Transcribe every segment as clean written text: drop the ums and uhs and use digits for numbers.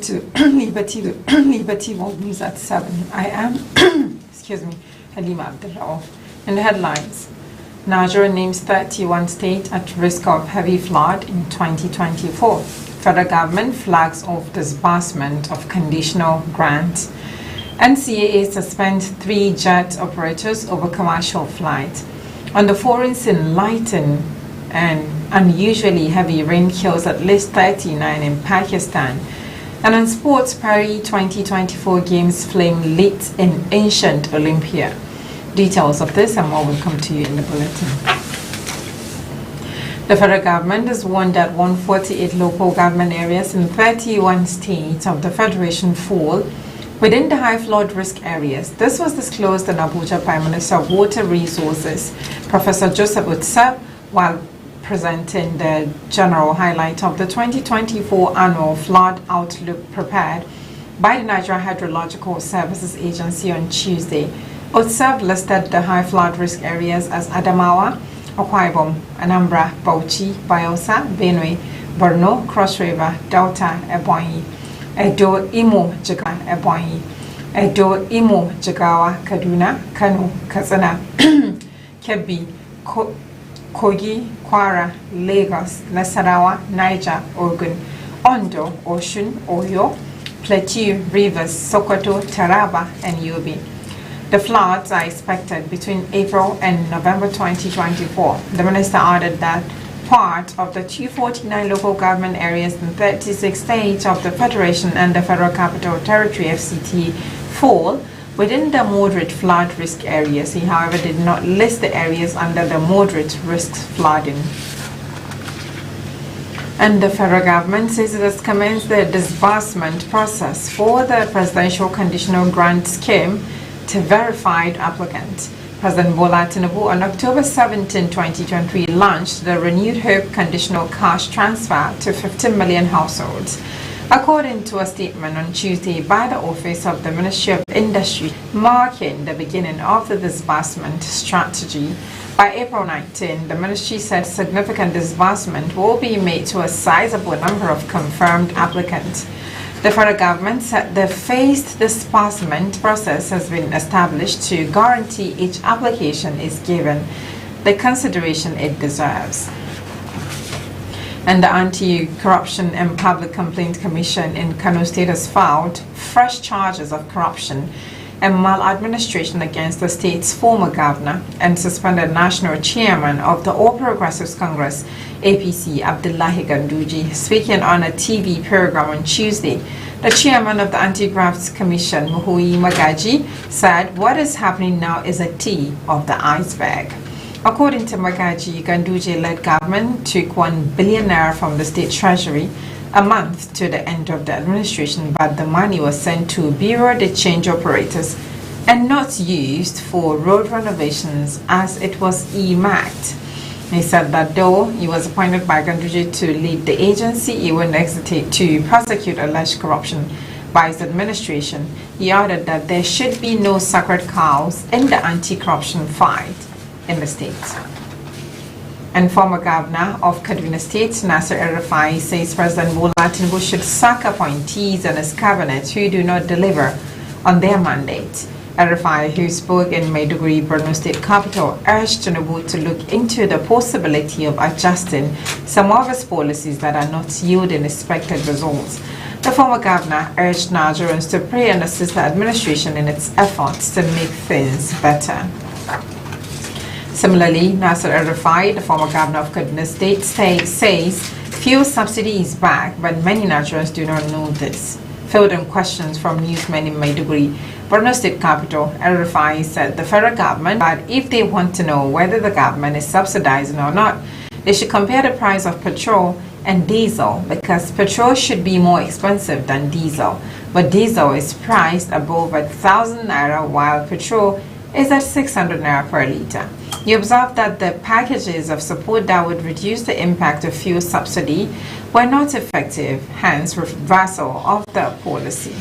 to Liberty World News at 7. I am, Halima Abdulrauf. In the headlines, Nigeria names 31 states at risk of heavy flood in 2024. Federal government flags off disbursement of conditional grants. NCAA suspends 3 jet operators over commercial flight. On the foreign scene, lighten and unusually heavy rain kills at least 39 in Pakistan. And on sports, Paris 2024 Games flame lit in ancient Olympia. Details of this and more will come to you in the bulletin. The federal government has warned that 148 local government areas in 31 states of the Federation fall within the high flood risk areas. This was disclosed in Abuja by Minister of Water Resources, Professor Joseph Utsab, while presenting the general highlight of the 2024 annual flood outlook prepared by the Nigeria Hydrological Services Agency on Tuesday. Utsab listed the high flood risk areas as Adamawa, Akwa Ibom, Anambra, Bauchi, Bayelsa, Benue, Borno, Cross River, Delta, Ebonyi, Edo, Imo, Jigawa, Ebonyi, Edo, Imo, Jigawa, Kaduna, Kano, Katsina, Kebbi, Kogi, Kwara, Lagos, Nasarawa, Niger, Ogun, Ondo, Osun, Oyo, Plateau, Rivers, Sokoto, Taraba, and Yobe. The floods are expected between April and November 2024. The minister added that part of the 249 local government areas in 36 states of the Federation and the Federal Capital Territory FCT fall within the moderate flood risk areas. He, however, did not list the areas under the moderate risk flooding. And the federal government says it has commenced the disbursement process for the Presidential Conditional Grant Scheme to verified applicants. President Bola Tinubu on October 17, 2023 launched the Renewed Hope Conditional Cash Transfer to 15 million households. According to a statement on Tuesday by the Office of the Ministry of Industry, marking the beginning of the disbursement strategy. By April 19, the ministry said significant disbursement will be made to a sizable number of confirmed applicants. The federal government said the phased disbursement process has been established to guarantee each application is given the consideration it deserves. And the Anti-Corruption and Public Complaint Commission in Kano State has filed fresh charges of corruption and maladministration against the state's former governor and suspended national chairman of the All Progressives Congress, APC, Abdullahi Ganduje. Speaking on a TV program on Tuesday, the chairman of the Anti-Graft Commission, Muhui Magaji, said what is happening now is a tip of the iceberg. According to Magaji, Ganduje-led government took 1 billion naira from the state treasury a month to the end of the administration, but the money was sent to Bureau de Change operators and not used for road renovations as it was earmarked. He said that though he was appointed by Ganduje to lead the agency, he wouldn't hesitate to prosecute alleged corruption by his administration. He added that there should be no sacred cows in the anti-corruption fight in the state. And former governor of Kaduna State, Nasir El-Rufai, says President Bola Tinubu should sack appointees in his cabinet who do not deliver on their mandate. El-Rufai, who spoke in Maiduguri, Borno State capital, urged Tinubu to look into the possibility of adjusting some of his policies that are not yielding expected results. The former governor urged Nigerians to pray and assist the administration in its efforts to make things better. Similarly, Nasir El-Rufai, the former governor of Kaduna State, says fuel subsidy is back, but many Nigerians do not know this. Filled in questions from newsmen in Maiduguri, Borno State capital, El-Rufai said the federal government, but if they want to know whether the government is subsidizing or not, they should compare the price of petrol and diesel, because petrol should be more expensive than diesel, but diesel is priced above 1,000 naira while petrol is at 600 naira per litre. He observed that the packages of support that would reduce the impact of fuel subsidy were not effective, hence reversal of the policy.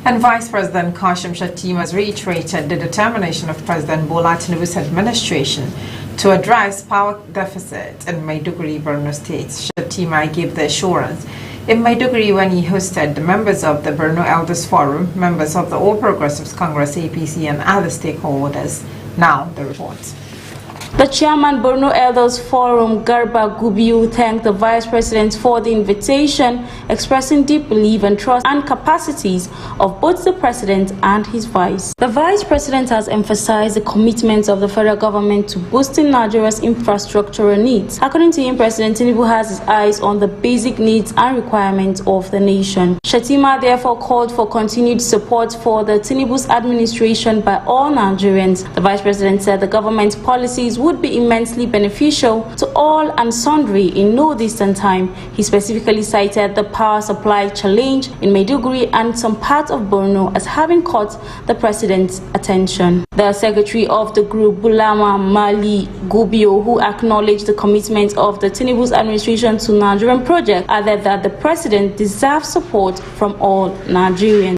And Vice President Kashim Shettima has reiterated the determination of President Bola Tinubu's administration to address power deficit in Maiduguri, Borno State. Shettima gave the assurance in Maiduguri when he hosted the members of the Borno Elders Forum, members of the All Progressives Congress APC and other stakeholders. Now the report. The chairman Borno Elders Forum, Garba Gubiu, thanked the vice president for the invitation, expressing deep belief and trust and capacities of both the president and his vice. The vice president has emphasized the commitment of the federal government to boosting Nigeria's infrastructural needs. According to him, President Tinubu has his eyes on the basic needs and requirements of the nation. Shatima therefore called for continued support for the Tinubu's administration by all Nigerians. The vice president said the government's policies would be immensely beneficial to all and sundry in no distant time. He specifically cited the power supply challenge in Maiduguri and some parts of Borno as having caught the president's attention. The secretary of the group, Bulama Mali Gubio, who acknowledged the commitment of the Tinubu's administration to Nigerian project, added that the president deserves support from all Nigerians.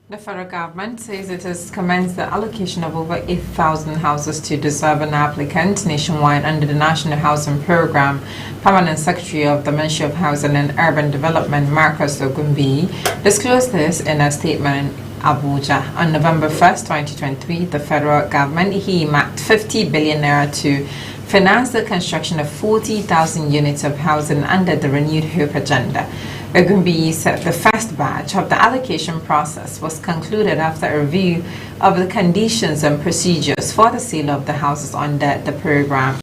The federal government says it has commenced the allocation of over 8,000 houses to deserving applicants nationwide under the National Housing Program. Permanent Secretary of the Ministry of Housing and Urban Development, Marcus Ogumbi, disclosed this in a statement in Abuja. On November 1st, 2023, the federal government earmarked 50 billion naira to finance the construction of 40,000 units of housing under the Renewed Hope agenda. Ogumbi said the first batch of the allocation process was concluded after a review of the conditions and procedures for the sale of the houses under the program.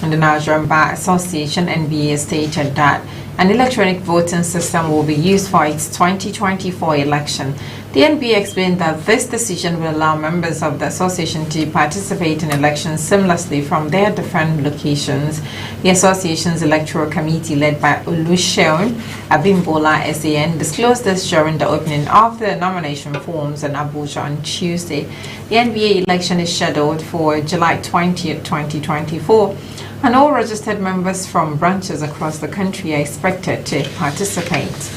And the Nigerian Bar Association (NBA) stated that an electronic voting system will be used for its 2024 election. The NBA explained that this decision will allow members of the association to participate in elections seamlessly from their different locations. The association's electoral committee, led by Oluseun Abimbola SAN, disclosed this during the opening of the nomination forms in Abuja on Tuesday. The NBA election is scheduled for July 20th, 2024. And all registered members from branches across the country are expected to participate.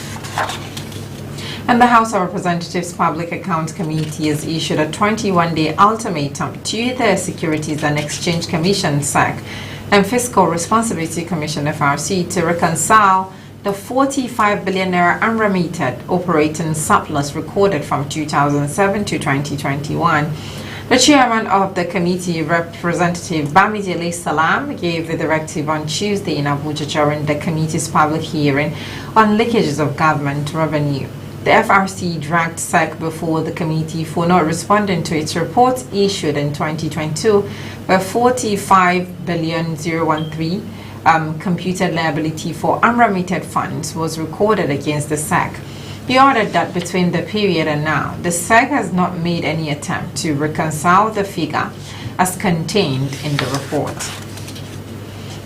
And the House of Representatives Public Accounts Committee has issued a 21-day ultimatum to the Securities and Exchange Commission (SEC) and Fiscal Responsibility Commission (FRC) to reconcile the 45 billion naira unremitted operating surplus recorded from 2007 to 2021. The chairman of the committee, Representative Bamidele Salam, gave the directive on Tuesday in Abuja during the committee's public hearing on leakages of government revenue. The FRC dragged SEC before the committee for not responding to its report issued in 2022, where 45 billion 013 computed liability for unremitted funds was recorded against the SEC. He ordered that between the period and now, the SEC has not made any attempt to reconcile the figure as contained in the report.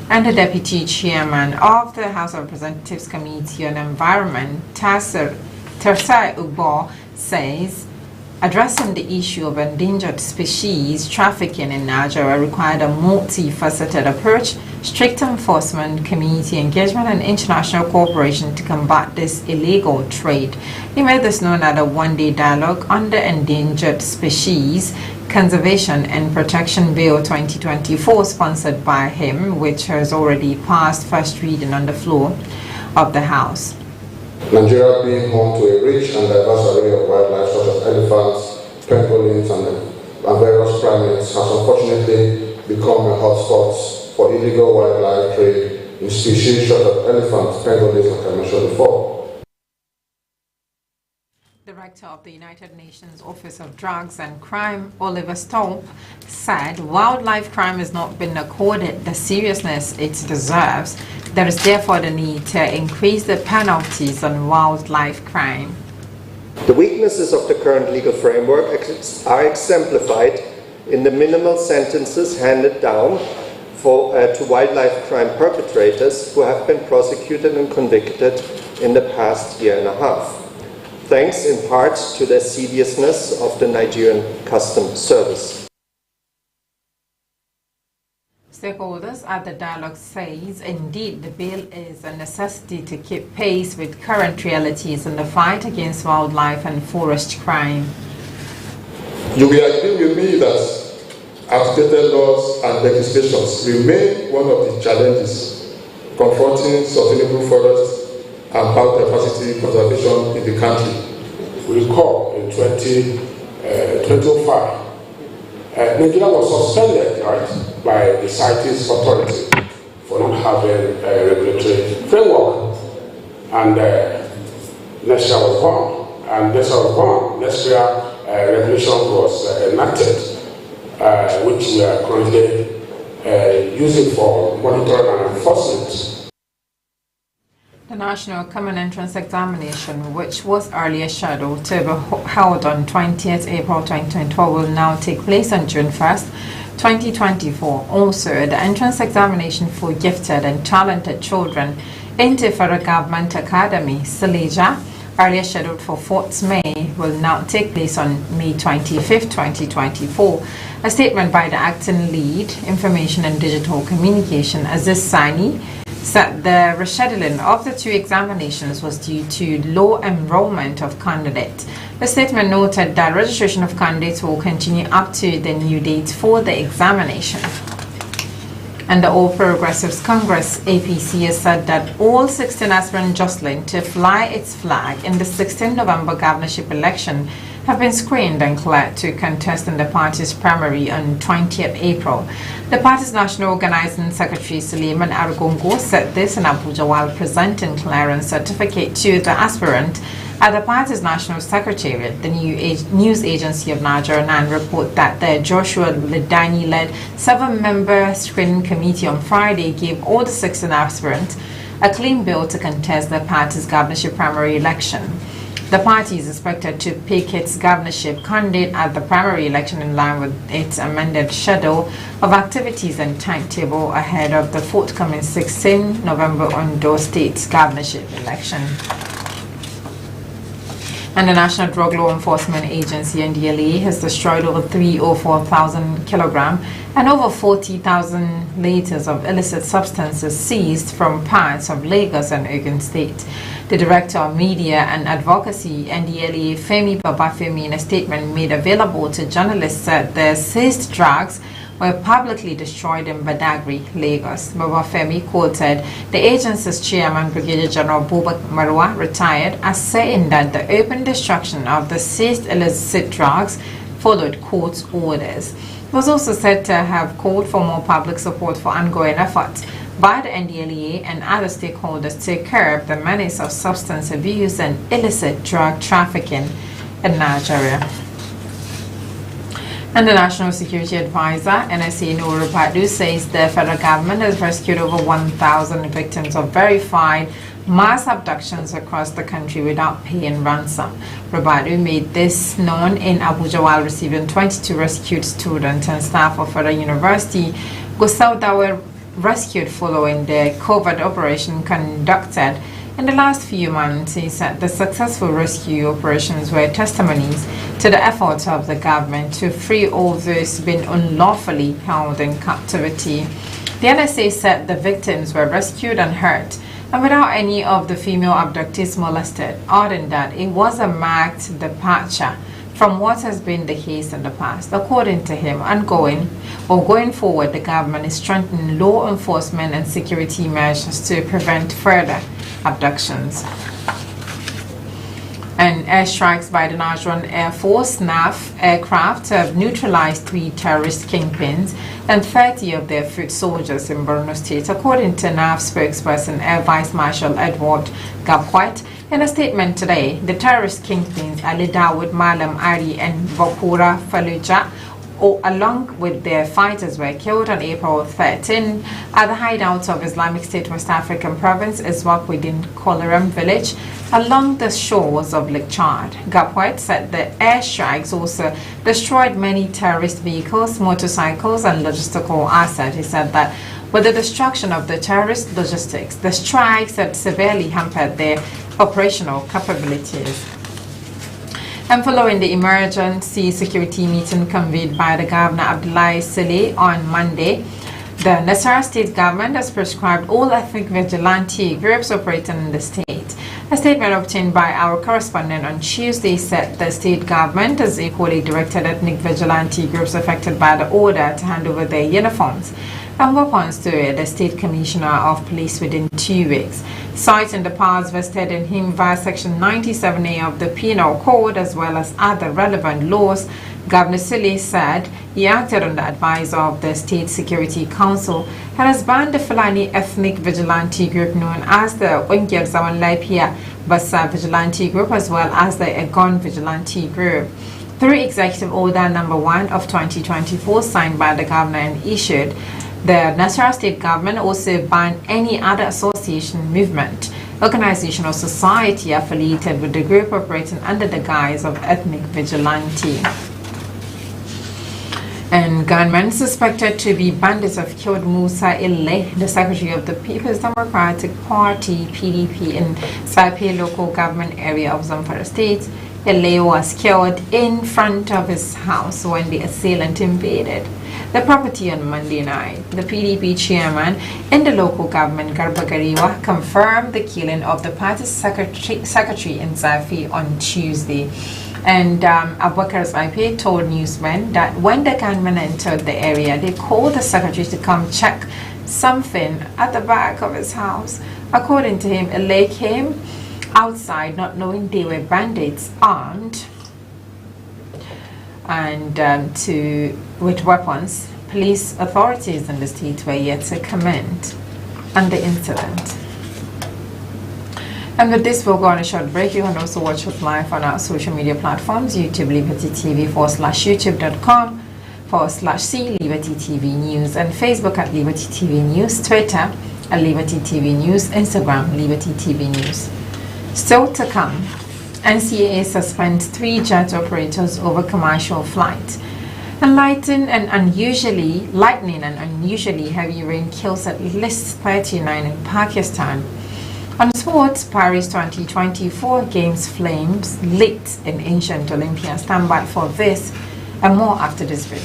And the Deputy Chairman of the House of Representatives Committee on Environment, Tersai Ugbo, says addressing the issue of endangered species trafficking in Nigeria required a multifaceted approach, strict enforcement, community engagement, and international cooperation to combat this illegal trade. He made this known at a one-day dialogue on the Endangered Species Conservation and Protection Bill 2024, sponsored by him, which has already passed first reading on the floor of the House. Nigeria, being home to a rich and diverse array of wildlife such as elephants, pangolins, and various primates, has unfortunately become a hotspot for illegal wildlife trade in species such as elephants, pangolins, like I mentioned before. Director of the United Nations Office of Drugs and Crime, Oliver Stolp, said wildlife crime has not been accorded the seriousness it deserves. There is therefore the need to increase the penalties on wildlife crime. The weaknesses of the current legal framework are exemplified in the minimal sentences handed down to wildlife crime perpetrators who have been prosecuted and convicted in the past year and a half, thanks in part to the assiduousness of the Nigerian Customs Service. Stakeholders at the dialogue says indeed the bill is a necessity to keep pace with current realities in the fight against wildlife and forest crime. You will agree with me that outdated laws and legislations remain one of the challenges confronting sustainable forest and biodiversity conservation in the country. We recall in 2005, Nigeria was suspended, right, by the CITES authority for not having a regulatory framework. And next year was born. And this was born. Next year, regulation was enacted, which we are currently using for monitoring and enforcement. The National Common Entrance Examination, which was earlier scheduled to be held on 20th April 2024, will now take place on June 1st, 2024. Also, the entrance examination for gifted and talented children into Federal Government Academy, Silesia, earlier scheduled for 4th May, will now take place on May 25th, 2024. A statement by the acting lead, Information and Digital Communication, Aziz Sani, said the rescheduling of the two examinations was due to low enrollment of candidates. The statement noted that registration of candidates will continue up to the new date for the examination. And the All Progressives Congress, APC, has said that all 16 aspirants jostling to fly its flag in the 16 November governorship election have been screened and cleared to contest in the party's primary on 20th April. The party's National Organizing Secretary Suleiman Argongo said this in Abuja while presenting clearance certificate to the aspirant at the party's National Secretariat. The news agency of Nigeria NAN report that the Joshua Ledani-led 7-member screening committee on Friday gave all the 16 aspirants a clean bill to contest the party's governorship primary election. The party is expected to pick its governorship candidate at the primary election in line with its amended schedule of activities and timetable ahead of the forthcoming 16 November Ondo State governorship election. And the National Drug Law Enforcement Agency, NDLEA, has destroyed over 304,000 kilograms and over 40,000 liters of illicit substances seized from parts of Lagos and Ogun State. The Director of Media and Advocacy, NDLEA, Femi Babafemi, in a statement made available to journalists, said the seized drugs were publicly destroyed in Badagry, Lagos. Babafemi quoted the agency's chairman, Brigadier General Bubak Marwa, retired, as saying that the open destruction of the seized illicit drugs followed court orders. It was also said to have called for more public support for ongoing efforts by the NDLEA and other stakeholders to curb the menace of substance abuse and illicit drug trafficking in Nigeria. And the National Security Advisor, NSA Nuru Padu, says the federal government has rescued over 1,000 victims of verified mass abductions across the country without paying ransom. Rabadu made this known in Abuja while receiving 22 rescued students and staff of Federal University Gusau that were rescued following the covert operation conducted in the last few months. He said the successful rescue operations were testimonies to the efforts of the government to free all those being unlawfully held in captivity. The NSA said the victims were rescued and hurt, and without any of the female abductees molested. Other than that, it was a marked departure from what has been the case in the past. According to him, going forward, the government is strengthening law enforcement and security measures to prevent further abductions. And airstrikes by the Nigerian Air Force NAF aircraft have neutralized 3 terrorist kingpins and 30 of their foot soldiers in Borno State, according to NAF spokesperson Air Vice Marshal Edward Gapwet. In a statement today, the terrorist kingpins Ali Dawood Malam Ari and Bakura Fallujah, along with their fighters, were killed on April 13 at the hideout of Islamic State West African province Iswak within Koleram village along the shores of Lake Chad. Gapwet said the airstrikes also destroyed many terrorist vehicles, motorcycles, and logistical assets. He said that with the destruction of the terrorist logistics, the strikes had severely hampered their operational capabilities. And following the emergency security meeting convened by the Governor Abdullahi Saleh on Monday, the Nasarawa state government has prescribed all ethnic vigilante groups operating in the state. A statement obtained by our correspondent on Tuesday said the state government has equally directed ethnic vigilante groups affected by the order to hand over their uniforms and weapons to the State Commissioner of Police within 2 weeks. Citing the powers vested in him via Section 97A of the Penal Code as well as other relevant laws, Governor Sule said he acted on the advice of the State Security Council and has banned the Fulani ethnic vigilante group known as the Ungel Zaman Laipia Basa Vigilante Group as well as the Egon Vigilante Group. Through Executive Order Number 1 of 2024 signed by the Governor and issued, the Nasarawa State Government also banned any other association, movement, organization or society affiliated with the group operating under the guise of ethnic vigilante. And gunmen suspected to be bandits have killed Musa Ile, the Secretary of the People's Democratic Party (PDP) in Saipe local government area of Zamfara State. Ile was killed in front of his house when the assailant invaded the property on Monday night. The PDP chairman in the local government, Garba Gariwa, confirmed the killing of the party's secretary in Zafi on Tuesday. And Abubakar Saipe told newsmen that when the gunmen entered the area, they called the secretary to come check something at the back of his house. According to him, Ile came outside not knowing they were bandits armed and with weapons. Police authorities in the state were yet to comment on the incident. And with this, we'll go on a short break. You can also watch us live on our social media platforms, YouTube Liberty TV /youtube.com/C Liberty TV News, and Facebook at Liberty TV News, Twitter at Liberty TV News, Instagram Liberty TV News. Still to come, NCAA suspends 3 jet operators over commercial flight. And lightning and unusually heavy rain kills at least 39 in Pakistan. On sports, Paris 2024 Games flames lit in ancient Olympia. Stand by for this and more after this break.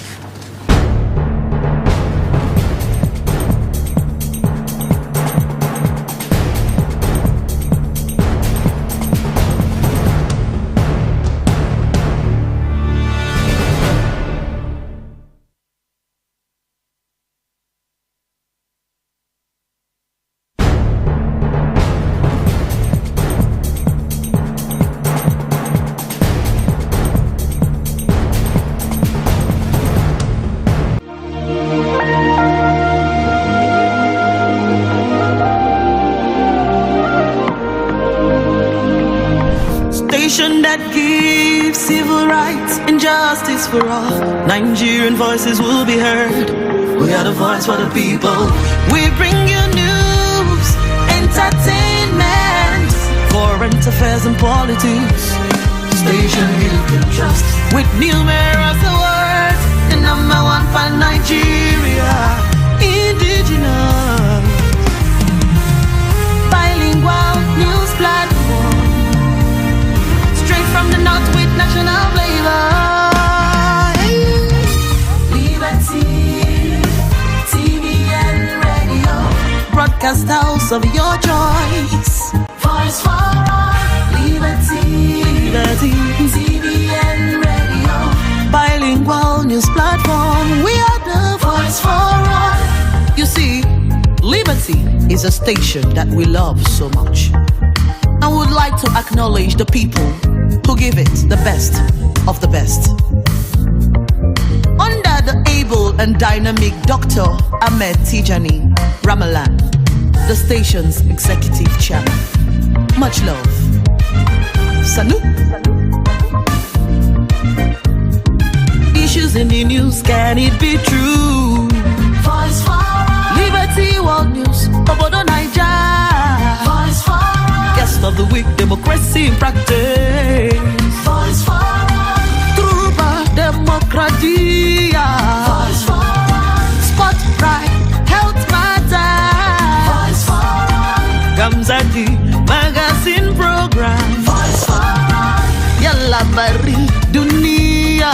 That gives civil rights and justice for all. Nigerian voices will be heard. We are the voice for the people. We bring you news, entertainment, foreign affairs and politics. Station you can trust with numerous awards. The #1 for Nigeria, indigenous, bilingual news platform. From the north with national flavor. Liberty TV and radio, broadcast house of your choice. Voice for all. Liberty TV and radio, bilingual news platform. We are the voice for all. You see, Liberty is a station that we love so much. I would like to acknowledge the people who give it the best of the best. Under the able and dynamic Dr. Ahmed Tijani Ramalan, the station's executive chairman. Much love. Sanu. Issues in the news, can it be true? Voice for all. Liberty World News, Obodo Naija. Voice for all. Guest of the week, democracy in practice. Voice for all. Truba Democratia. Voice for all. Spotlight, health matter. Voice for all. Gamzati, magazine program. Voice for all. Yalla Bari, Dunia.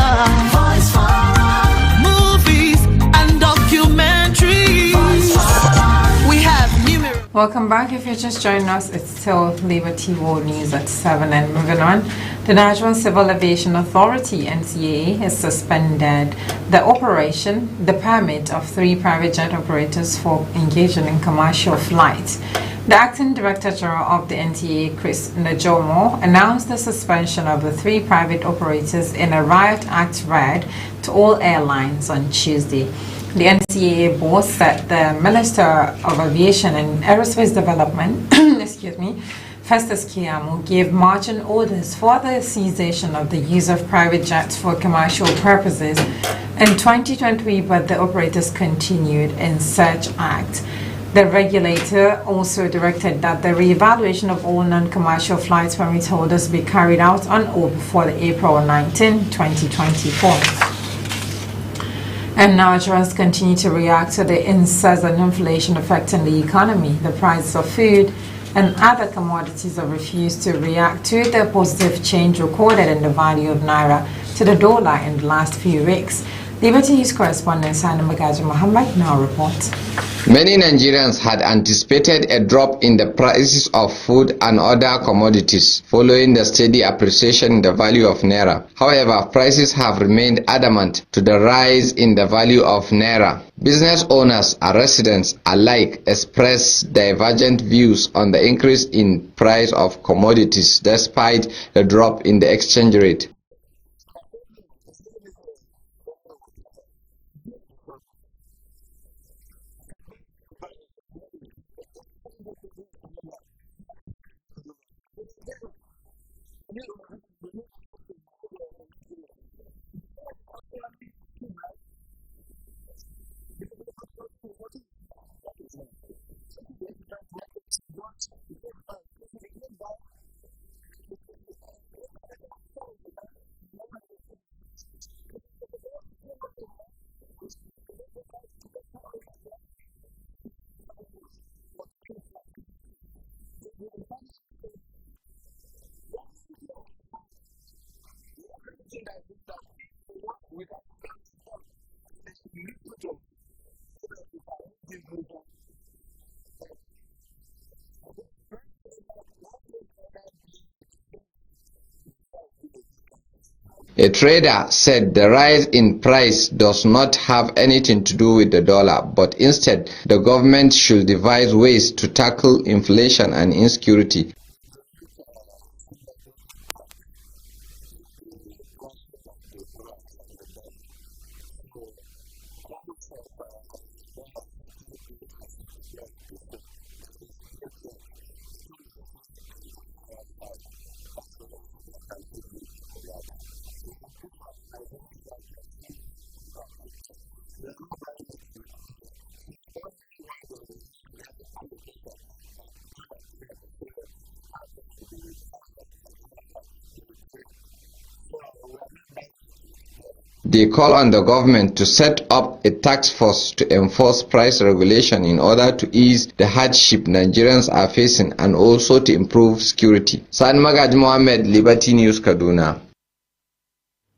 Voice for all. Movies and documentaries. Voice for all. We have numerous. Welcome back. If you're just joining us, it's still Liberty World News at 7. And moving on, the National Civil Aviation Authority, NCAA, has suspended the permit of 3 private jet operators for engaging in commercial flights. The Acting Director General of the NCAA, Chris Najomo, announced the suspension of the 3 private operators in a Riot Act read to all airlines on Tuesday. The NCAA board said the Minister of Aviation and Aerospace Development, Festus Keyamo, gave marching orders for the cessation of the use of private jets for commercial purposes in 2023, but the operators continued in such act. The regulator also directed that the reevaluation of all non-commercial flights permit holders be carried out on or before April 19, 2024. And Nigerians continue to react to the incessant inflation affecting the economy. The prices of food and other commodities have refused to react to the positive change recorded in the value of Naira to the dollar in the last few weeks. Liberty News correspondent Sana Magaji Muhammad now reports. Many Nigerians had anticipated a drop in the prices of food and other commodities following the steady appreciation in the value of Naira. However, prices have remained adamant to the rise in the value of Naira. Business owners and residents alike express divergent views on the increase in price of commodities despite the drop in the exchange rate. A trader said the rise in price does not have anything to do with the dollar, but instead the government should devise ways to tackle inflation and insecurity. They call on the government to set up a task force to enforce price regulation in order to ease the hardship Nigerians are facing and also to improve security. San Magaj Mohammed, Liberty News, Kaduna.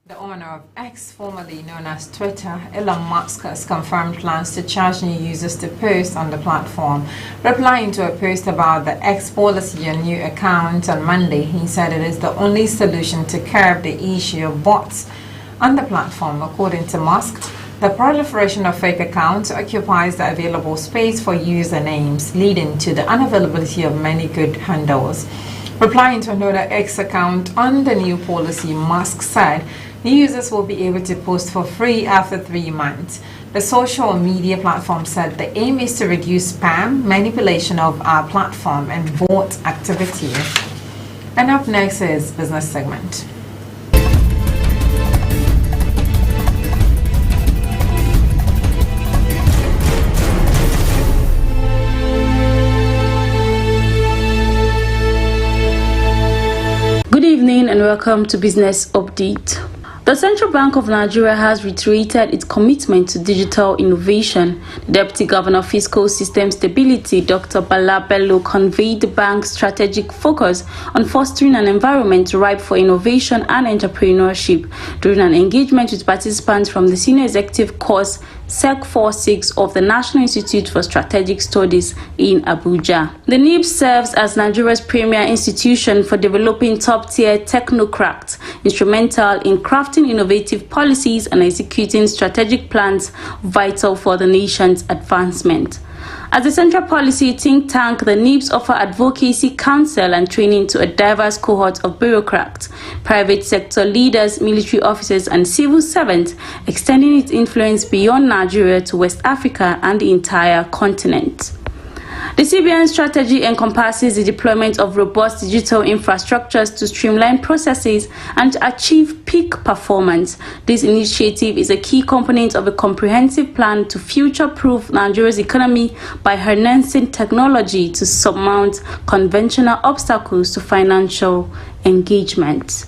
The owner of X, formerly known as Twitter, Elon Musk, has confirmed plans to charge new users to post on the platform. Replying to a post about the X policy on new accounts on Monday, he said it is the only solution to curb the issue of bots on the platform. According to Musk, the proliferation of fake accounts occupies the available space for usernames, leading to the unavailability of many good handles. Replying to another X account on the new policy, Musk said new users will be able to post for free after 3 months. The social media platform said the aim is to reduce spam, manipulation of our platform, and bot activity. And up next is business segment. Good evening and welcome to Business Update. The Central Bank of Nigeria has reiterated its commitment to digital innovation. The Deputy Governor of Fiscal System Stability, Dr. Bala Bello, conveyed the bank's strategic focus on fostering an environment ripe for innovation and entrepreneurship during an engagement with participants from the Senior Executive Course SEC 46 of the National Institute for Strategic Studies in Abuja. The NIB serves as Nigeria's premier institution for developing top-tier technocrats, instrumental in crafting innovative policies and executing strategic plans vital for the nation's advancement. As a central policy think tank, the NIBs offer advocacy, counsel and training to a diverse cohort of bureaucrats, private sector leaders, military officers and civil servants, extending its influence beyond Nigeria to West Africa and the entire continent. The CBN strategy encompasses the deployment of robust digital infrastructures to streamline processes and to achieve peak performance. This initiative is a key component of a comprehensive plan to future-proof Nigeria's economy by harnessing technology to surmount conventional obstacles to financial engagement.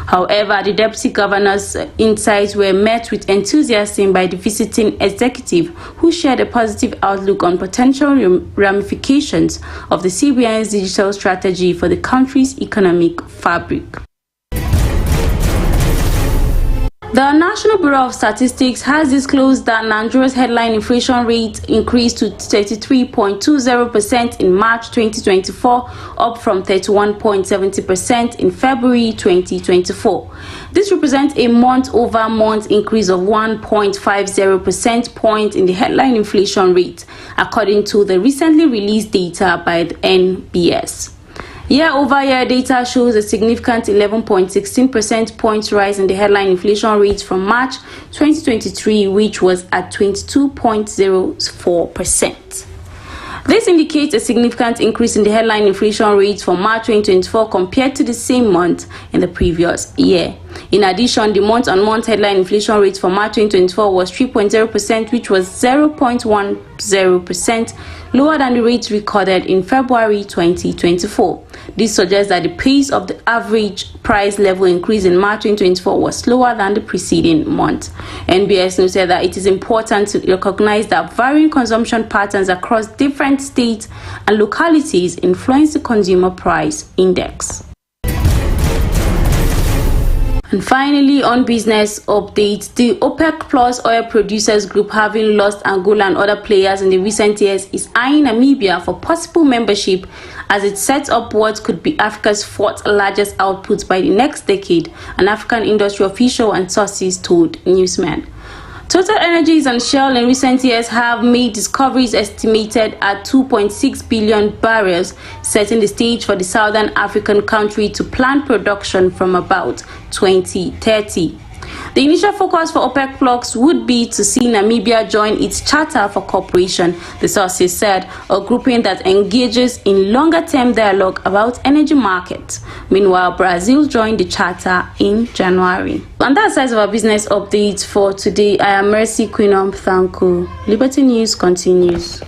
However, the Deputy Governor's insights were met with enthusiasm by the visiting executive, who shared a positive outlook on potential ramifications of the CBN's digital strategy for the country's economic fabric. The National Bureau of Statistics has disclosed that Nigeria's headline inflation rate increased to 33.20% in March 2024, up from 31.70% in February 2024. This represents a month-over-month increase of 1.50 percentage points in the headline inflation rate, according to the recently released data by the NBS. Year-over-year data shows a significant 11.16 percentage points rise in the headline inflation rate from March 2023, which was at 22.04%. This indicates a significant increase in the headline inflation rate for March 2024 compared to the same month in the previous year. In addition, the month-on-month headline inflation rate for March 2024 was 3.0%, which was 0.10% lower than the rate recorded in February 2024. This suggests that the pace of the average price level increase in March 2024 was slower than the preceding month. NBS noted that it is important to recognize that varying consumption patterns across different states and localities influence the consumer price index. And finally, on business updates, the OPEC Plus oil producers group, having lost Angola and other players in the recent years, is eyeing Namibia for possible membership as it sets up what could be Africa's fourth largest output by the next decade, an African industry official and sources told Newsman. Total Energies and Shell in recent years have made discoveries estimated at 2.6 billion barrels, setting the stage for the southern African country to plan production from about 2030. The initial focus for OPEC Plus would be to see Namibia join its Charter for Cooperation, the sources said, a grouping that engages in longer-term dialogue about energy markets. Meanwhile, Brazil joined the Charter in January. And that's the size of our business updates for today. I am Mercy Quinom Thanku. Liberty News continues.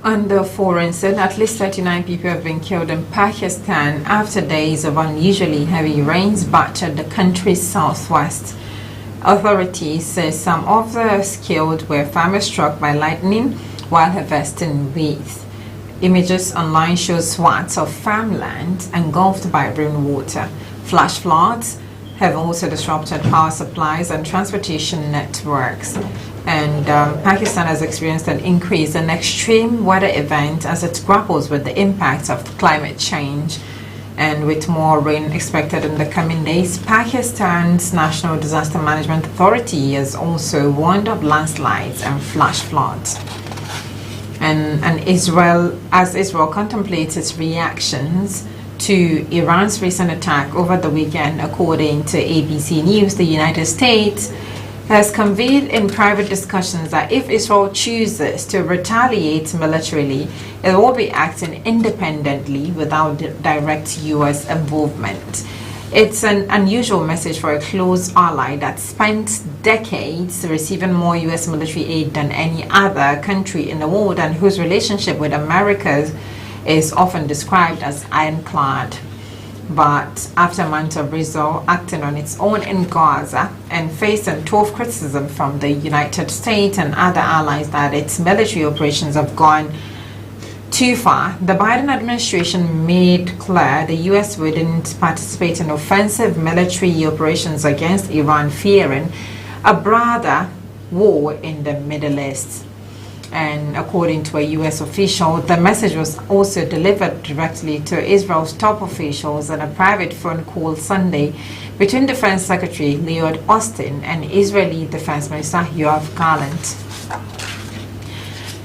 On the foreign scene, at least 39 people have been killed in Pakistan after days of unusually heavy rains battered the country's southwest. Authorities say some of those killed were farmers struck by lightning while harvesting wheat. Images online show swaths of farmland engulfed by rainwater. Flash floods have also disrupted power supplies and transportation networks. And Pakistan has experienced an increase in extreme weather events as it grapples with the impacts of climate change. And with more rain expected in the coming days, Pakistan's National Disaster Management Authority has also warned of landslides and flash floods. And Israel contemplates its reactions to Iran's recent attack over the weekend, according to ABC News, the United States has convened in private discussions that if Israel chooses to retaliate militarily, it will be acting independently without direct U.S. involvement. It's an unusual message for a close ally that spent decades receiving more U.S. military aid than any other country in the world and whose relationship with America is often described as ironclad. But after months of Israel acting on its own in Gaza and facing tough criticism from the United States and other allies that its military operations have gone too far, the Biden administration made clear the U.S. wouldn't participate in offensive military operations against Iran, fearing a broader war in the Middle East. And according to a U.S. official, the message was also delivered directly to Israel's top officials in a private phone call Sunday between Defense Secretary Lloyd Austin and Israeli Defense Minister Yoav Gallant.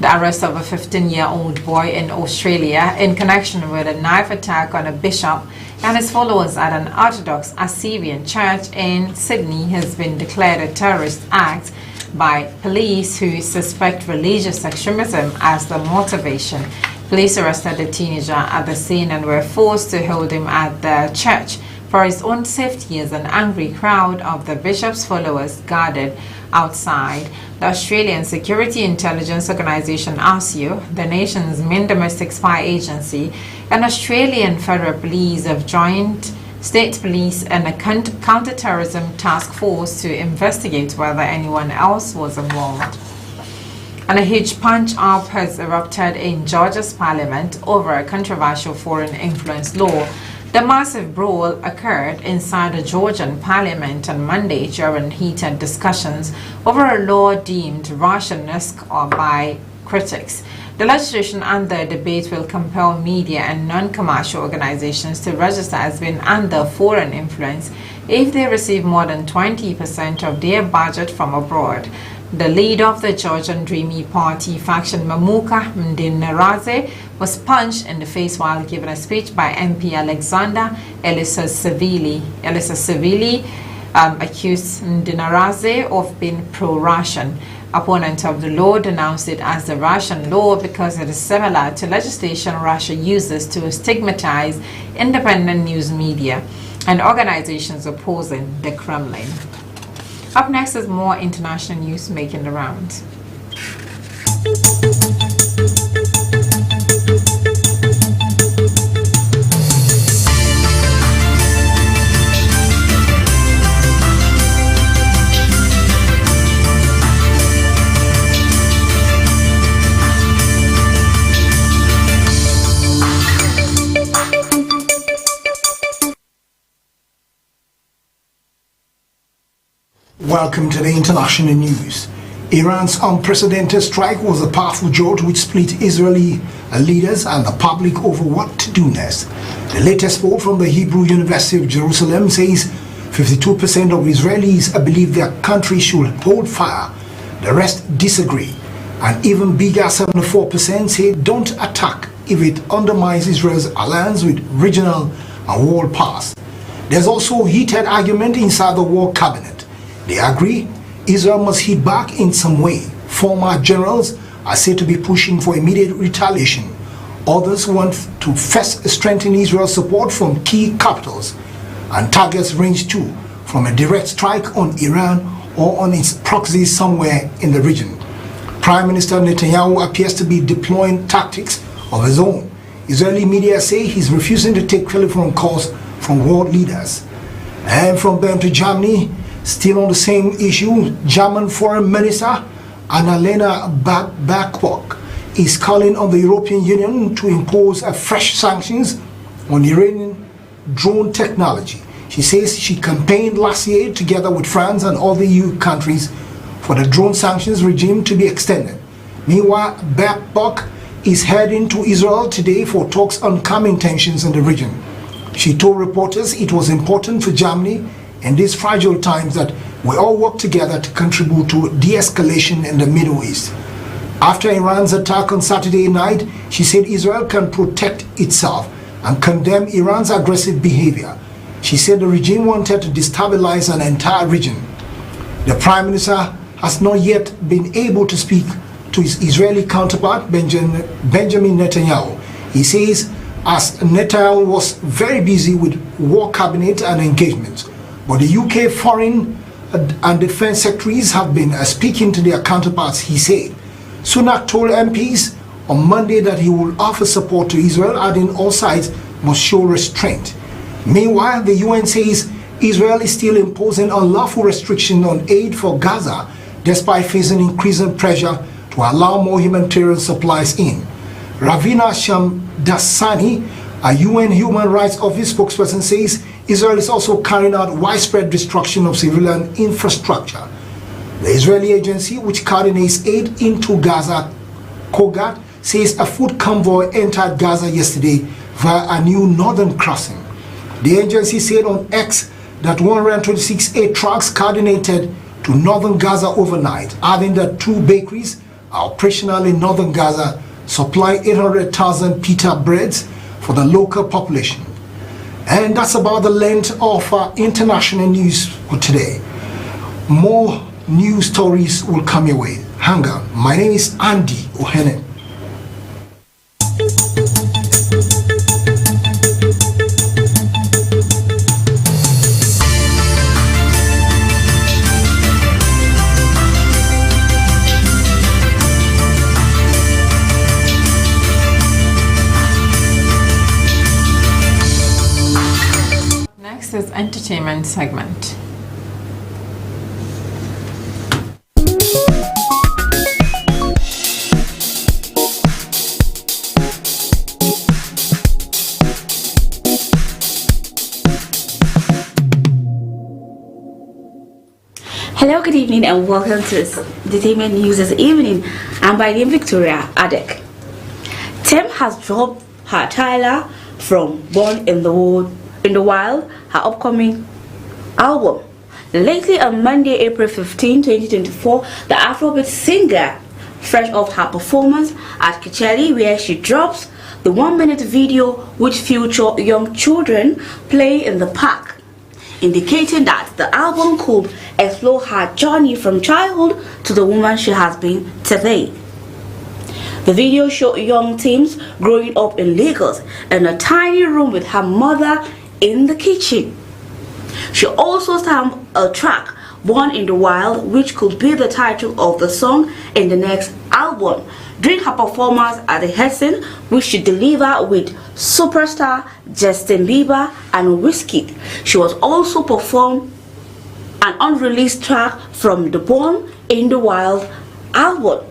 The arrest of a 15-year-old boy in Australia in connection with a knife attack on a bishop and his followers at an Orthodox Assyrian church in Sydney has been declared a terrorist act by police who suspect religious extremism as the motivation. Police arrested the teenager at the scene and were forced to hold him at the church for his own safety as an angry crowd of the bishop's followers gathered outside. The Australian Security Intelligence Organisation ASIO, the nation's main domestic spy agency, and Australian Federal Police have joined state police and a counter-terrorism task force to investigate whether anyone else was involved. And a huge punch-up has erupted in Georgia's parliament over a controversial foreign influence law. The massive brawl occurred inside the Georgian parliament on Monday during heated discussions over a law deemed Russian-esque by critics. The legislation under debate will compel media and non-commercial organizations to register as being under foreign influence if they receive more than 20% of their budget from abroad. The leader of the Georgian Dreamy Party faction, Mamuka Mdinaraze, was punched in the face while giving a speech by MP Alexander Elisashvili. Accused Mdinaraze of being pro-Russian. Opponents of the law denounced it as the Russian law because it is similar to legislation Russia uses to stigmatize independent news media and organizations opposing the Kremlin. Up next is more international news making the rounds. Welcome to the international news. Iran's unprecedented strike was a powerful jolt which split Israeli leaders and the public over what to do next. The latest poll from the Hebrew University of Jerusalem says 52% of Israelis believe their country should hold fire. The rest disagree. An even bigger 74% say don't attack if it undermines Israel's alliance with regional and world powers. There's also heated argument inside the war cabinet. They agree Israel must hit back in some way. Former generals are said to be pushing for immediate retaliation. Others want to first strengthen Israel's support from key capitals, and targets range too, from a direct strike on Iran or on its proxies somewhere in the region. Prime Minister Netanyahu appears to be deploying tactics of his own. Israeli media say he's refusing to take telephone calls from world leaders. And from Bern to Germany, still on the same issue, German Foreign Minister Annalena Baerbock is calling on the European Union to impose fresh sanctions on Iranian drone technology. She says she campaigned last year together with France and other EU countries for the drone sanctions regime to be extended. Meanwhile, Baerbock is heading to Israel today for talks on calming tensions in the region. She told reporters it was important for Germany in these fragile times that we all work together to contribute to de-escalation in the Middle East. After Iran's attack on Saturday night, she said Israel can protect itself and condemn Iran's aggressive behavior. She said the regime wanted to destabilize an entire region. The Prime Minister has not yet been able to speak to his Israeli counterpart, Benjamin Netanyahu. He says as Netanyahu was very busy with war cabinet and engagements. But the UK foreign and defense secretaries have been speaking to their counterparts, he said. Sunak told MPs on Monday that he will offer support to Israel, adding all sides must show restraint. Meanwhile, the UN says Israel is still imposing unlawful restrictions on aid for Gaza despite facing increasing pressure to allow more humanitarian supplies in. Ravina Shamdasani, a UN Human Rights Office spokesperson, says Israel is also carrying out widespread destruction of civilian infrastructure. The Israeli agency, which coordinates aid into Gaza, Kogat, says a food convoy entered Gaza yesterday via a new northern crossing. The agency said on X that 126 aid trucks coordinated to northern Gaza overnight, adding that 2 bakeries are operational in northern Gaza, supply 800,000 pita breads for the local population. And that's about the length of our international news for today. More news stories will come your way. Hang on. My name is Andy Ohene. Next is entertainment segment. Hello, good evening, and welcome to entertainment news this evening. I'm by name Victoria Adek. Tim has dropped her trailer from Born in the Wild, her upcoming album. Lately, on Monday, April 15, 2024, the Afrobeat singer, fresh off her performance at Kicheli, where she drops the 1-minute video which features young children playing in the park, indicating that the album could explore her journey from childhood to the woman she has been today. The video showed young teens growing up in Lagos in a tiny room with her mother in the kitchen. She also sang a track, Born in the Wild, which could be the title of the song in the next album, during her performance at the Hessen, which she delivered with superstar Justin Bieber and Wizkid. She was also performed an unreleased track from the Born in the Wild album.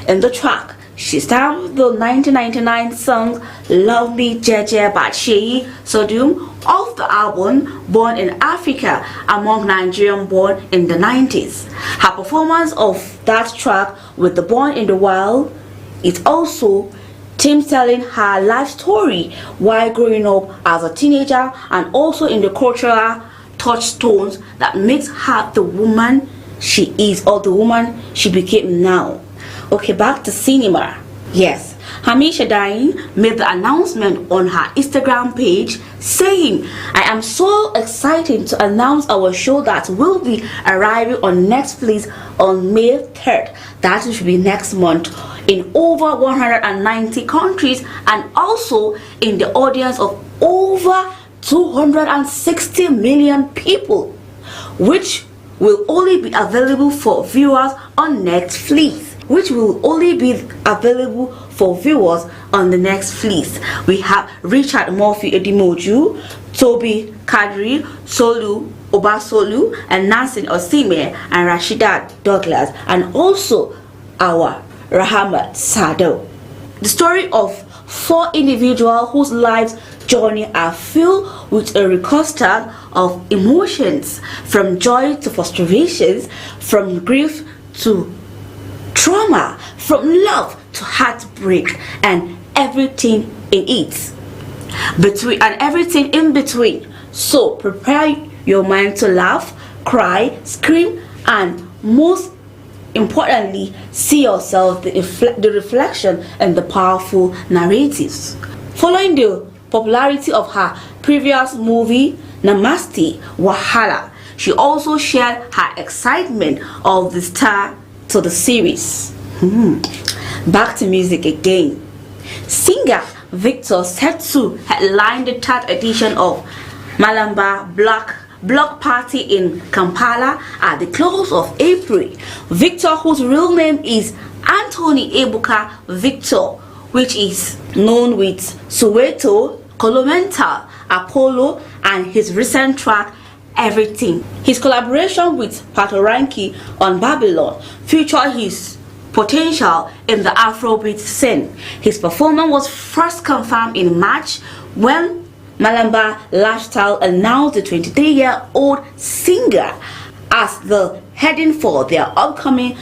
In the track, she sang the 1999 song Love Me Jeje by Sheyi Sodium off the album Born in Africa, among Nigerian born in the 90s. Her performance of that track with the Born in the Wild is also Tim telling her life story while growing up as a teenager, and also in the cultural touchstones that makes her the woman she is, or the woman she became now. Okay, back to cinema. Yes, Hamisha Dain made the announcement on her Instagram page saying, I am so excited to announce our show that will be arriving on Netflix on May 3rd. That should be next month, in over 190 countries, and also in the audience of over 260 million people, which will only be available for viewers on Netflix. We have Richard Murphy Edimoju, Toby Kadri, Solu Obasolu, and Nancy Osime, and Rashida Douglas, and also our Rahamat Sado. The story of 4 individuals whose lives journey are filled with a reconstruct of emotions, from joy to frustrations, from grief to trauma, from love to heartbreak, and everything in it everything in between. So prepare your mind to laugh, cry, scream, and most importantly, see yourself the reflection and the powerful narratives. Following the popularity of her previous movie Namaste Wahala, she also shared her excitement of the start to the series. Back to music again. Singer Victor set to headline the 3rd edition of Malamba Block Party in Kampala at the close of April. Victor, whose real name is Anthony Ebuka Victor, which is known with Soweto, Colomental, Apollo, and his recent track Everything. His collaboration with Patoranking on Babylon featured his potential in the Afrobeat scene. His performance was first confirmed in March when Malamba Lifestyle announced the 23-year-old singer as the heading for their upcoming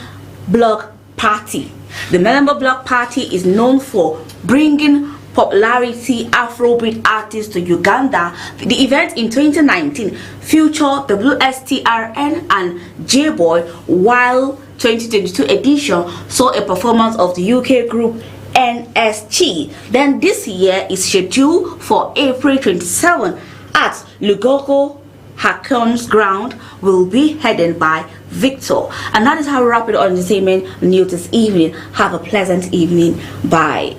block party. The Malamba Block Party is known for bringing popularity Afrobeat artists to Uganda. The event in 2019 featured WSTRN and J-Boy, while 2022 edition saw a performance of the UK group NSG. Then this year is scheduled for April 27 at Lugogo Hakon's ground, will be headed by Victor. And that is how we wrap it on entertainment news this evening. Have a pleasant evening. Bye.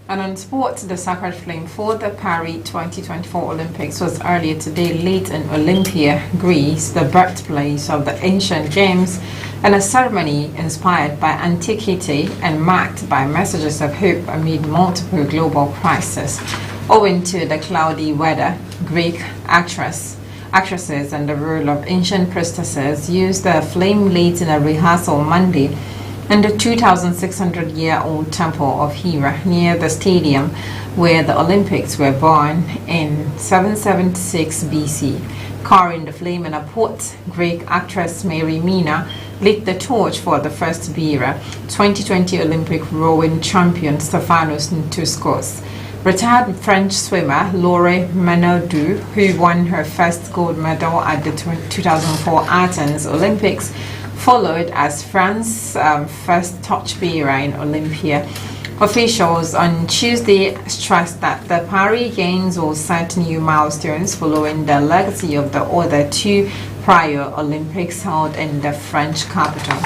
And on sports, the sacred flame for the Paris 2024 Olympics was earlier today late in Olympia, Greece, the birthplace of the ancient games, and a ceremony inspired by antiquity and marked by messages of hope amid multiple global crises. Owing to the cloudy weather, Greek actresses and the role of ancient priestesses used the flame late in a rehearsal Monday in the 2,600-year-old temple of Hera near the stadium where the Olympics were born in 776 BC. Carrying the flame in a pot, Greek actress Mary Mina lit the torch for the first bearer, 2020 Olympic rowing champion Stefanos Ntouskos. Retired French swimmer Laure Menardou, who won her first gold medal at the 2004 Athens Olympics, followed as France's first torchbearer in Olympia. Officials on Tuesday stressed that the Paris Games will set new milestones following the legacy of the other two prior Olympics held in the French capital.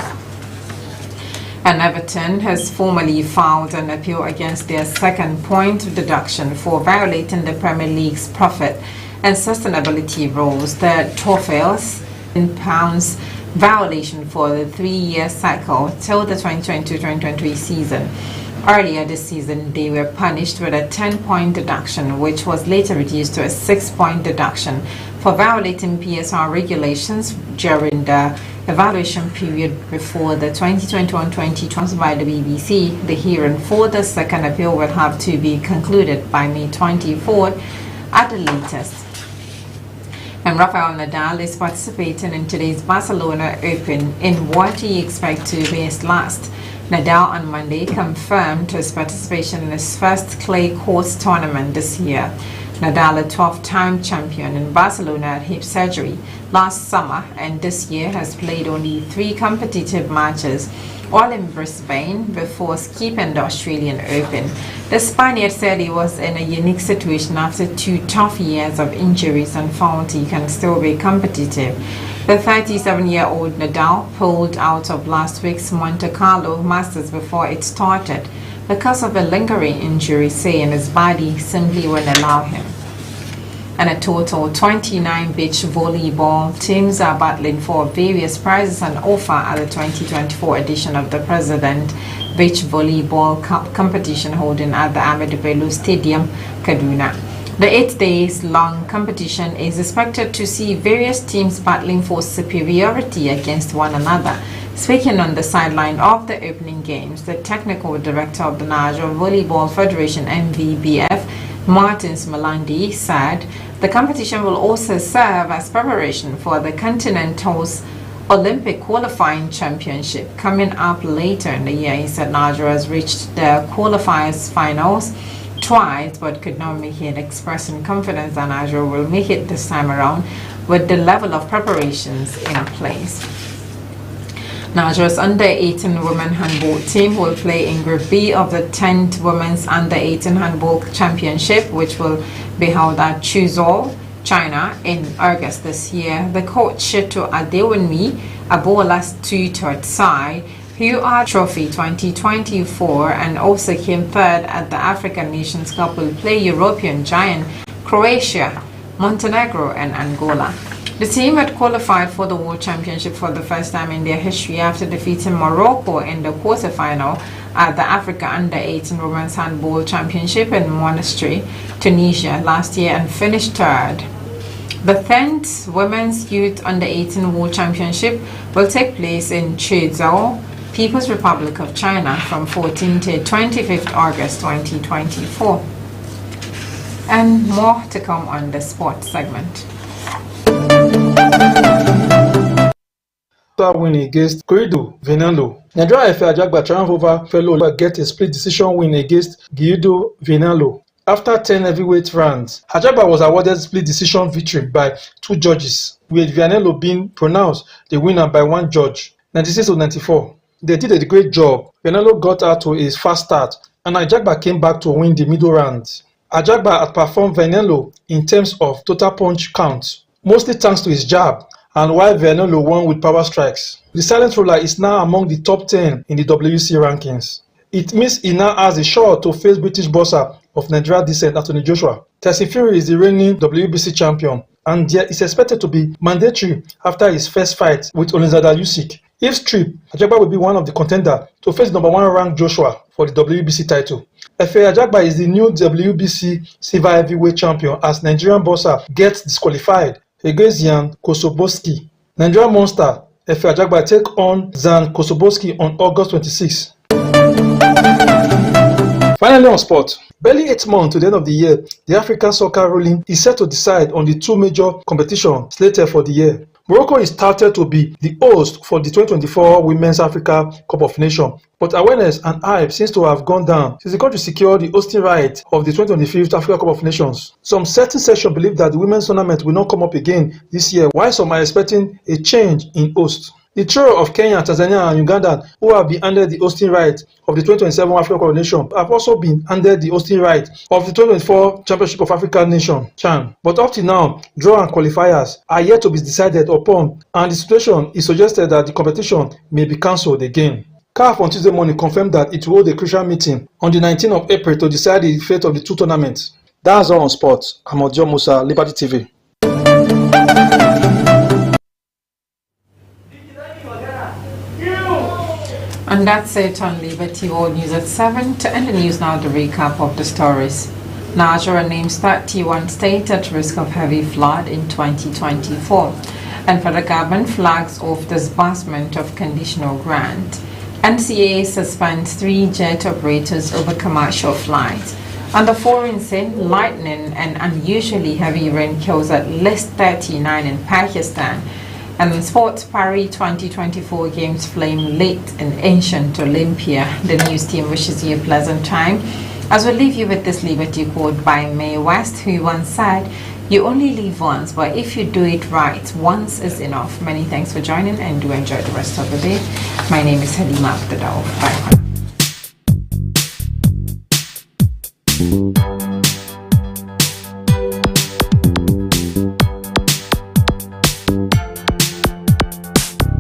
And Everton has formally filed an appeal against their second point deduction for violating the Premier League's profit and sustainability rules. The £12,000 violation for the 3-year cycle till the 2022-2023 season. Earlier this season, they were punished with a 10-point deduction, which was later reduced to a 6-point deduction for violating PSR regulations during the evaluation period before the 2021-2022 by the BBC. The hearing for the second appeal will have to be concluded by May 24th at the latest. And Rafael Nadal is participating in today's Barcelona Open in what he expects to be his last. Nadal on Monday confirmed his participation in his first clay courts tournament this year. Nadal, a 12-time champion in Barcelona, had hip surgery last summer and this year has played only 3 competitive matches, all in Brisbane, before skipping the Australian Open. The Spaniard said he was in a unique situation after 2 tough years of injuries and found he can still be competitive. The 37-year-old Nadal pulled out of last week's Monte Carlo Masters before it started because of a lingering injury, saying his body simply wouldn't allow him. And a total 29 beach volleyball teams are battling for various prizes and offer at the 2024 edition of the President Beach Volleyball Cup competition holding at the Ahmed Bello Stadium, Kaduna. The 8-day-long competition is expected to see various teams battling for superiority against one another. Speaking on the sideline of the opening games, the technical director of the Nigeria Volleyball Federation (NVBF), Martins Malandi, said the competition will also serve as preparation for the Continental's Olympic qualifying championship coming up later in the year. He said Nigeria has reached the qualifiers finals twice but could not make it, expressing confidence that Nigeria will make it this time around with the level of preparations in place. Nigeria's under-18 women handball team will play in Group B of the 10th Women's Under-18 Handball Championship, which will be held at Chuzhou, China in August this year. The coach Sheto Adewunmi Abola's tutored side, who are Trophy 2024 and also came third at the African Nations Cup, will play European giant Croatia Montenegro, and Angola. The team had qualified for the World Championship for the first time in their history after defeating Morocco in the quarterfinal at the Africa Under-18 Women's Handball Championship in Monastery, Tunisia last year and finished third. The 10th Women's Youth Under-18 World Championship will take place in Chuzhou, People's Republic of China from 14 to 25th August 2024. And more to come on the sports segment. Win against Guido Vinalo. Nigeria FA Ajagba triumph over fellow get a split decision win against Guido Vinalo. After 10 heavyweight rounds, Ajagba was awarded split decision victory by 2 judges, with Vinalo being pronounced the winner by 1 judge, 96-94. They did a great job. Vinalo got out to his fast start, and Ajagba came back to win the middle round. Ajagba outperformed Vinalo in terms of total punch count, mostly thanks to his jab, and while Vinalo won with power strikes. The silent ruler is now among the top 10 in the WC rankings. It means he now has a shot to face British boxer of Nigeria descent, Anthony Joshua. Tyson Fury is the reigning WBC champion, and there is expected to be mandatory after his first fight with Olizada Usyk. If stripped, Ajagba will be one of the contenders to face number 1 ranked Joshua for the WBC title. FA Ajagba is the new WBC silver heavyweight champion as Nigerian boxer gets disqualified against Jan Kosoboski. Nigerian monster FA Ajagba take on Zan Kosoboski on August 26. Finally on sport. Barely 8 months to the end of the year, the African soccer ruling is set to decide on the 2 major competitions slated for the year. Morocco is touted to be the host for the 2024 Women's Africa Cup of Nations, but awareness and hype seems to have gone down since the country secured the hosting right of the 2025 Africa Cup of Nations. Some certain sections believe that the women's tournament will not come up again this year, while some are expecting a change in host. The trio of Kenya, Tanzania, and Uganda, who have been handed the hosting right of the 2027 Africa Cup of Nations, have also been handed the hosting right of the 2024 Championship of African Nations (CHAN). But up to now, draw and qualifiers are yet to be decided upon, and the situation is suggested that the competition may be cancelled again. CAF on Tuesday morning confirmed that it will hold a crucial meeting on the 19th of April to decide the fate of the 2 tournaments. That's all on sports. I'm Odio Musa, Liberty TV. And that's it on Liberty World News at 7. To end the news now, the recap of the stories. Nigeria names 31 states at risk of heavy flood in 2024. And federal government flags off disbursement of conditional grant. NCA suspends 3 jet operators over commercial flights. And the foreign scene, lightning and unusually heavy rain kills at least 39 in Pakistan. And in sports, Paris 2024 games flame late in ancient Olympia. The news team wishes you a pleasant time as we leave you with this Liberty quote by Mae West, who once said, "You only live once, but if you do it right, once is enough." Many thanks for joining and do enjoy the rest of the day. My name is Halima Abdadao. Bye.